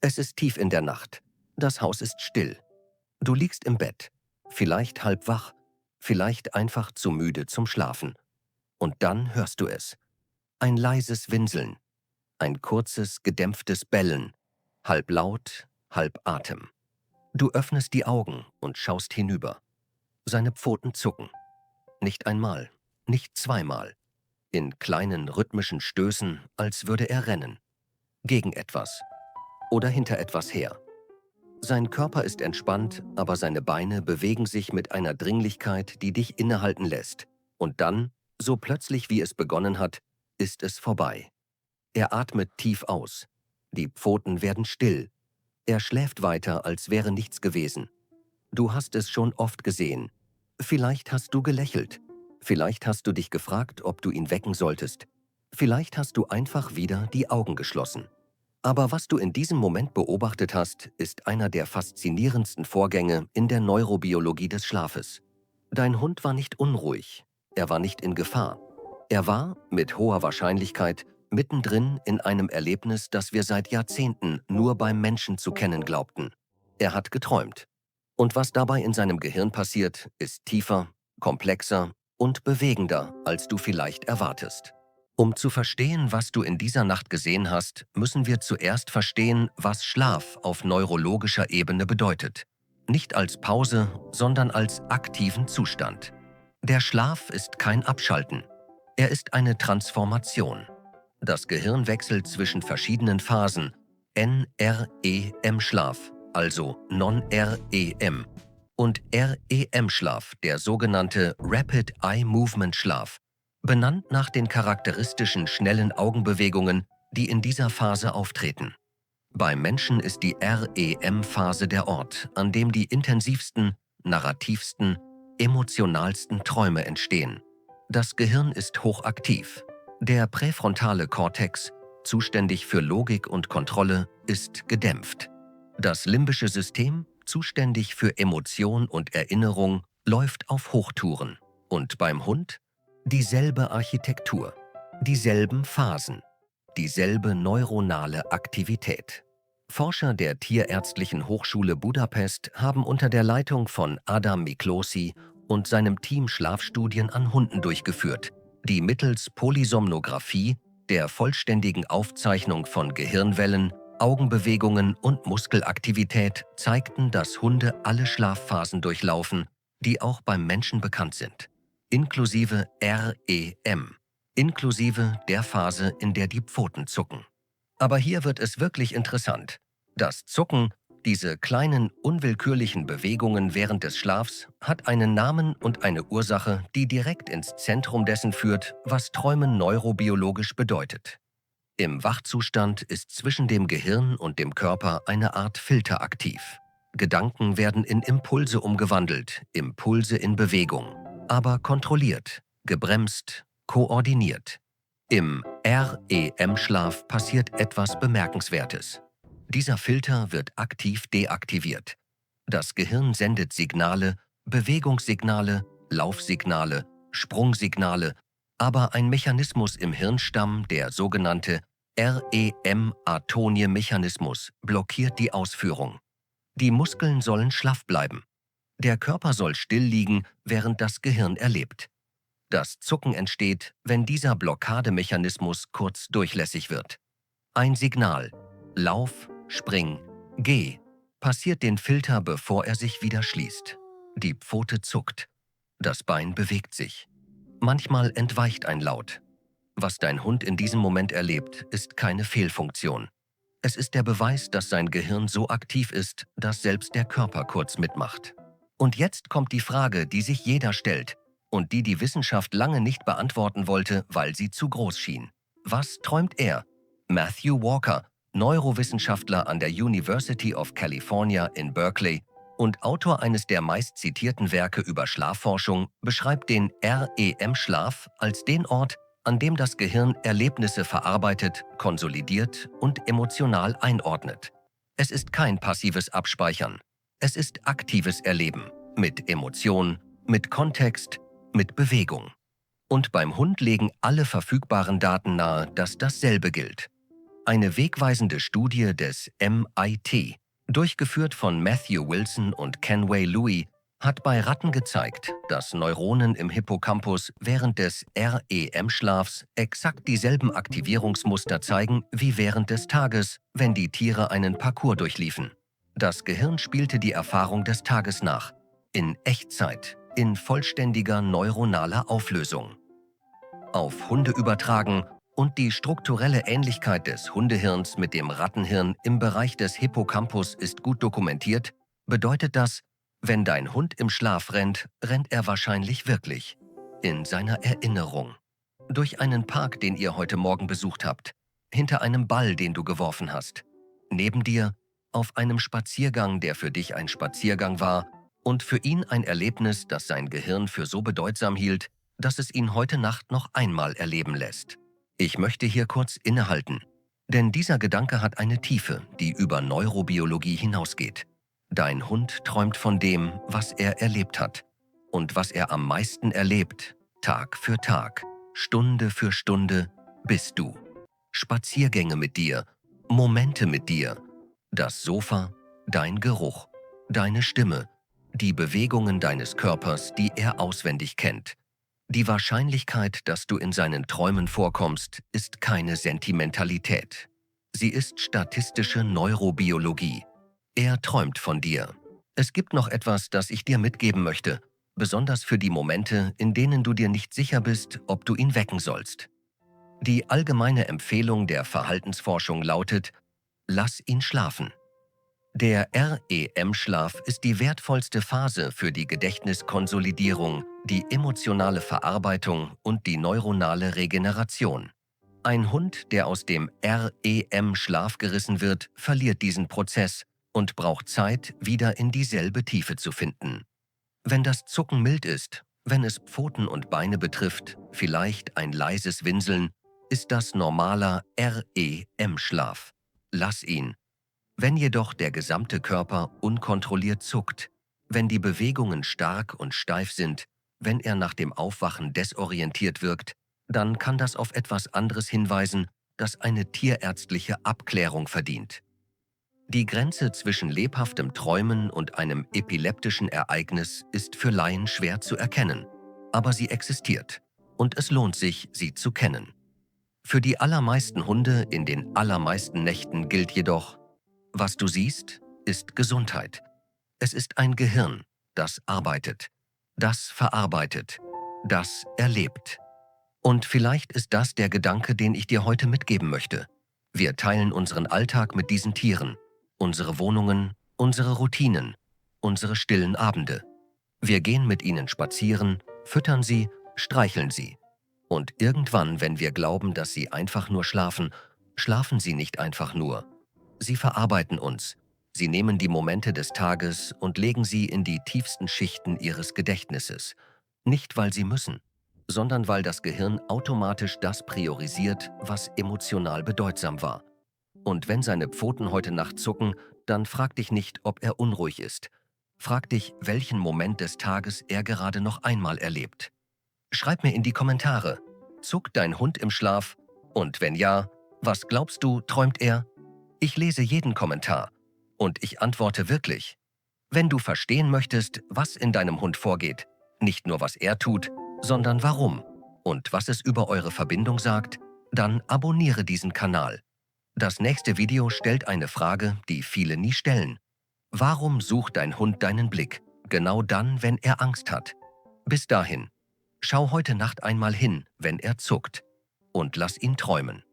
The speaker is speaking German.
Es ist tief in der Nacht. Das Haus ist still. Du liegst im Bett, vielleicht halb wach, vielleicht einfach zu müde zum Schlafen. Und dann hörst du es. Ein leises Winseln, ein kurzes, gedämpftes Bellen, halb laut, halb Atem. Du öffnest die Augen und schaust hinüber. Seine Pfoten zucken. Nicht einmal, nicht zweimal. In kleinen rhythmischen Stößen, als würde er rennen. Gegen etwas. Oder hinter etwas her. Sein Körper ist entspannt, aber seine Beine bewegen sich mit einer Dringlichkeit, die dich innehalten lässt. Und dann, so plötzlich wie es begonnen hat, ist es vorbei. Er atmet tief aus. Die Pfoten werden still. Er schläft weiter, als wäre nichts gewesen. Du hast es schon oft gesehen. Vielleicht hast du gelächelt. Vielleicht hast du dich gefragt, ob du ihn wecken solltest. Vielleicht hast du einfach wieder die Augen geschlossen. Aber was du in diesem Moment beobachtet hast, ist einer der faszinierendsten Vorgänge in der Neurobiologie des Schlafes. Dein Hund war nicht unruhig. Er war nicht in Gefahr. Er war, mit hoher Wahrscheinlichkeit, mittendrin in einem Erlebnis, das wir seit Jahrzehnten nur beim Menschen zu kennen glaubten. Er hat geträumt. Und was dabei in seinem Gehirn passiert, ist tiefer, komplexer und bewegender, als du vielleicht erwartest. Um zu verstehen, was du in dieser Nacht gesehen hast, müssen wir zuerst verstehen, was Schlaf auf neurologischer Ebene bedeutet. Nicht als Pause, sondern als aktiven Zustand. Der Schlaf ist kein Abschalten. Er ist eine Transformation. Das Gehirn wechselt zwischen verschiedenen Phasen, NREM-Schlaf, also Non-REM, und REM-Schlaf, der sogenannte Rapid Eye Movement Schlaf, benannt nach den charakteristischen schnellen Augenbewegungen, die in dieser Phase auftreten. Beim Menschen ist die REM-Phase der Ort, an dem die intensivsten, narrativsten, emotionalsten Träume entstehen. Das Gehirn ist hochaktiv. Der präfrontale Kortex, zuständig für Logik und Kontrolle, ist gedämpft. Das limbische System, zuständig für Emotion und Erinnerung, läuft auf Hochtouren. Und beim Hund? Dieselbe Architektur, dieselben Phasen, dieselbe neuronale Aktivität. Forscher der Tierärztlichen Hochschule Budapest haben unter der Leitung von Adam Miklosi und seinem Team Schlafstudien an Hunden durchgeführt, die mittels Polysomnographie, der vollständigen Aufzeichnung von Gehirnwellen, Augenbewegungen und Muskelaktivität zeigten, dass Hunde alle Schlafphasen durchlaufen, die auch beim Menschen bekannt sind. Inklusive REM, inklusive der Phase, in der die Pfoten zucken. Aber hier wird es wirklich interessant. Das Zucken, diese kleinen, unwillkürlichen Bewegungen während des Schlafs, hat einen Namen und eine Ursache, die direkt ins Zentrum dessen führt, was Träumen neurobiologisch bedeutet. Im Wachzustand ist zwischen dem Gehirn und dem Körper eine Art Filter aktiv. Gedanken werden in Impulse umgewandelt, Impulse in Bewegung, aber kontrolliert, gebremst, koordiniert. Im REM-Schlaf passiert etwas Bemerkenswertes. Dieser Filter wird aktiv deaktiviert. Das Gehirn sendet Signale, Bewegungssignale, Laufsignale, Sprungsignale, aber ein Mechanismus im Hirnstamm, der sogenannte REM-Atonie-Mechanismus, blockiert die Ausführung. Die Muskeln sollen schlaff bleiben. Der Körper soll still liegen, während das Gehirn erlebt. Das Zucken entsteht, wenn dieser Blockademechanismus kurz durchlässig wird. Ein Signal, Lauf, Spring, Geh, passiert den Filter, bevor er sich wieder schließt. Die Pfote zuckt. Das Bein bewegt sich. Manchmal entweicht ein Laut. Was dein Hund in diesem Moment erlebt, ist keine Fehlfunktion. Es ist der Beweis, dass sein Gehirn so aktiv ist, dass selbst der Körper kurz mitmacht. Und jetzt kommt die Frage, die sich jeder stellt und die die Wissenschaft lange nicht beantworten wollte, weil sie zu groß schien. Was träumt er? Matthew Walker, Neurowissenschaftler an der University of California in Berkeley und Autor eines der meistzitierten Werke über Schlafforschung, beschreibt den REM-Schlaf als den Ort, an dem das Gehirn Erlebnisse verarbeitet, konsolidiert und emotional einordnet. Es ist kein passives Abspeichern. Es ist aktives Erleben, mit Emotion, mit Kontext, mit Bewegung. Und beim Hund legen alle verfügbaren Daten nahe, dass dasselbe gilt. Eine wegweisende Studie des MIT, durchgeführt von Matthew Wilson und Kenway Louis, hat bei Ratten gezeigt, dass Neuronen im Hippocampus während des REM-Schlafs exakt dieselben Aktivierungsmuster zeigen wie während des Tages, wenn die Tiere einen Parcours durchliefen. Das Gehirn spielte die Erfahrung des Tages nach, in Echtzeit, in vollständiger neuronaler Auflösung. Auf Hunde übertragen und die strukturelle Ähnlichkeit des Hundehirns mit dem Rattenhirn im Bereich des Hippocampus ist gut dokumentiert, bedeutet das, wenn dein Hund im Schlaf rennt, rennt er wahrscheinlich wirklich. In seiner Erinnerung. Durch einen Park, den ihr heute Morgen besucht habt. Hinter einem Ball, den du geworfen hast. Neben dir, auf einem Spaziergang, der für dich ein Spaziergang war und für ihn ein Erlebnis, das sein Gehirn für so bedeutsam hielt, dass es ihn heute Nacht noch einmal erleben lässt. Ich möchte hier kurz innehalten, denn dieser Gedanke hat eine Tiefe, die über Neurobiologie hinausgeht. Dein Hund träumt von dem, was er erlebt hat. Und was er am meisten erlebt, Tag für Tag, Stunde für Stunde, bist du. Spaziergänge mit dir, Momente mit dir, das Sofa, dein Geruch, deine Stimme, die Bewegungen deines Körpers, die er auswendig kennt. Die Wahrscheinlichkeit, dass du in seinen Träumen vorkommst, ist keine Sentimentalität. Sie ist statistische Neurobiologie. Er träumt von dir. Es gibt noch etwas, das ich dir mitgeben möchte, besonders für die Momente, in denen du dir nicht sicher bist, ob du ihn wecken sollst. Die allgemeine Empfehlung der Verhaltensforschung lautet: Lass ihn schlafen. Der REM-Schlaf ist die wertvollste Phase für die Gedächtniskonsolidierung, die emotionale Verarbeitung und die neuronale Regeneration. Ein Hund, der aus dem REM-Schlaf gerissen wird, verliert diesen Prozess und braucht Zeit, wieder in dieselbe Tiefe zu finden. Wenn das Zucken mild ist, wenn es Pfoten und Beine betrifft, vielleicht ein leises Winseln, ist das normaler REM-Schlaf. Lass ihn. Wenn jedoch der gesamte Körper unkontrolliert zuckt, wenn die Bewegungen stark und steif sind, wenn er nach dem Aufwachen desorientiert wirkt, dann kann das auf etwas anderes hinweisen, das eine tierärztliche Abklärung verdient. Die Grenze zwischen lebhaftem Träumen und einem epileptischen Ereignis ist für Laien schwer zu erkennen, aber sie existiert und es lohnt sich, sie zu kennen. Für die allermeisten Hunde in den allermeisten Nächten gilt jedoch: Was du siehst, ist Gesundheit. Es ist ein Gehirn, das arbeitet, das verarbeitet, das erlebt. Und vielleicht ist das der Gedanke, den ich dir heute mitgeben möchte. Wir teilen unseren Alltag mit diesen Tieren, unsere Wohnungen, unsere Routinen, unsere stillen Abende. Wir gehen mit ihnen spazieren, füttern sie, streicheln sie. Und irgendwann, wenn wir glauben, dass sie einfach nur schlafen, schlafen sie nicht einfach nur. Sie verarbeiten uns. Sie nehmen die Momente des Tages und legen sie in die tiefsten Schichten ihres Gedächtnisses. Nicht, weil sie müssen, sondern weil das Gehirn automatisch das priorisiert, was emotional bedeutsam war. Und wenn seine Pfoten heute Nacht zucken, dann frag dich nicht, ob er unruhig ist. Frag dich, welchen Moment des Tages er gerade noch einmal erlebt. Schreib mir in die Kommentare: Zuckt dein Hund im Schlaf? Und wenn ja, was glaubst du, träumt er? Ich lese jeden Kommentar und ich antworte wirklich. Wenn du verstehen möchtest, was in deinem Hund vorgeht, nicht nur was er tut, sondern warum und was es über eure Verbindung sagt, dann abonniere diesen Kanal. Das nächste Video stellt eine Frage, die viele nie stellen. Warum sucht dein Hund deinen Blick, genau dann, wenn er Angst hat? Bis dahin, schau heute Nacht einmal hin, wenn er zuckt, und lass ihn träumen.